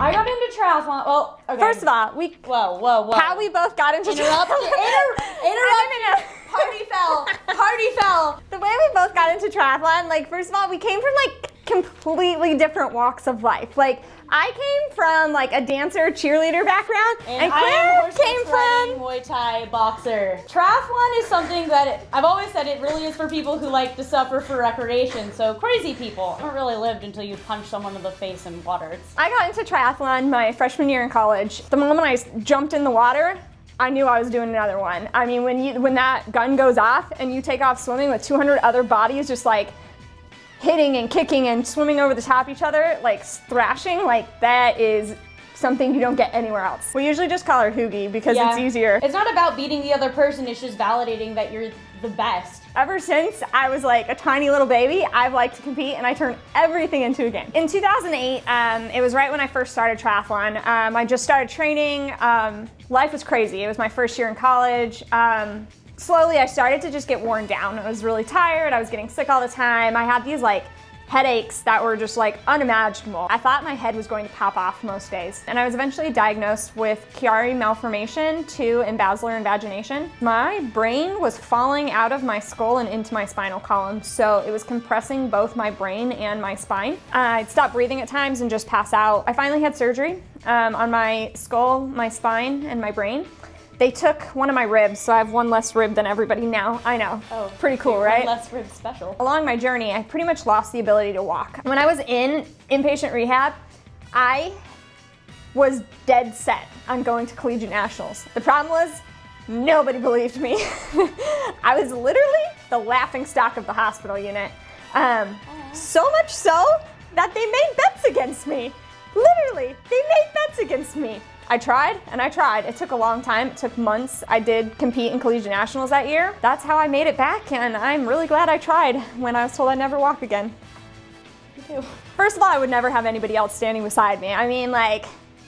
I got into triathlon. Well, okay. First of all, Whoa. how we both got into triathlon. Party fell. The way we both got into triathlon, like, first of all, we came from like completely different walks of life. Like, I came from like a dancer, cheerleader background, and Claire came from Muay Thai boxer. Triathlon is something that I've always said it really is for people who like to suffer for recreation. So crazy people. I haven't really lived until you punch someone in the face in water. I got into triathlon my freshman year in college. The moment I jumped in the water, I knew I was doing another one. I mean, when that gun goes off and you take off swimming with 200 other bodies just like hitting and kicking and swimming over the top of each other, like thrashing, like that is something you don't get anywhere else. We usually just call her Hoogie because it's easier. It's not about beating the other person, it's just validating that you're the best. Ever since I was like a tiny little baby, I've liked to compete and I turned everything into a game. In 2008, it was right when I first started triathlon. I just started training. Life was crazy. It was my first year in college. Slowly I started to just get worn down. I was really tired, I was getting sick all the time. I had these like headaches that were just like unimaginable. I thought my head was going to pop off most days. And I was eventually diagnosed with Chiari malformation 2 and basilar invagination. My brain was falling out of my skull and into my spinal column, so it was compressing both my brain and my spine. I'd stop breathing at times and just pass out. I finally had surgery on my skull, my spine, and my brain. They took one of my ribs, so I have one less rib than everybody now. I know. Oh, pretty cool, right? One less rib special. Along my journey, I pretty much lost the ability to walk. When I was in inpatient rehab, I was dead set on going to collegiate nationals. The problem was, nobody believed me. I was literally the laughingstock of the hospital unit. So much so that they made bets against me. Literally, they made bets against me. I tried and I tried. It took a long time. It took months. I did compete in collegiate nationals that year. That's how I made it back, and I'm really glad I tried when I was told I'd never walk again. Me too. First of all, I would never have anybody else standing beside me. I mean, like,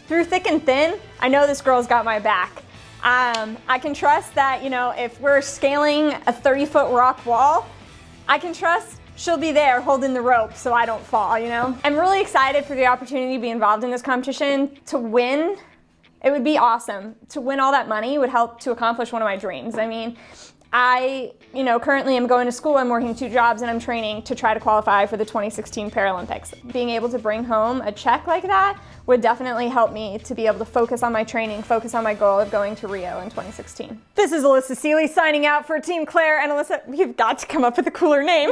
through thick and thin, I know this girl's got my back. I can trust that, you know, if we're scaling a 30-foot rock wall, I can trust she'll be there holding the rope so I don't fall, you know? I'm really excited for the opportunity to be involved in this competition. To win, it would be awesome. To win all that money would help to accomplish one of my dreams. I mean, currently I'm going to school, I'm working 2 jobs, and I'm training to try to qualify for the 2016 Paralympics. Being able to bring home a check like that would definitely help me to be able to focus on my training, focus on my goal of going to Rio in 2016. This is Alyssa Seeley signing out for Team Claire, and Alyssa, you've got to come up with a cooler name.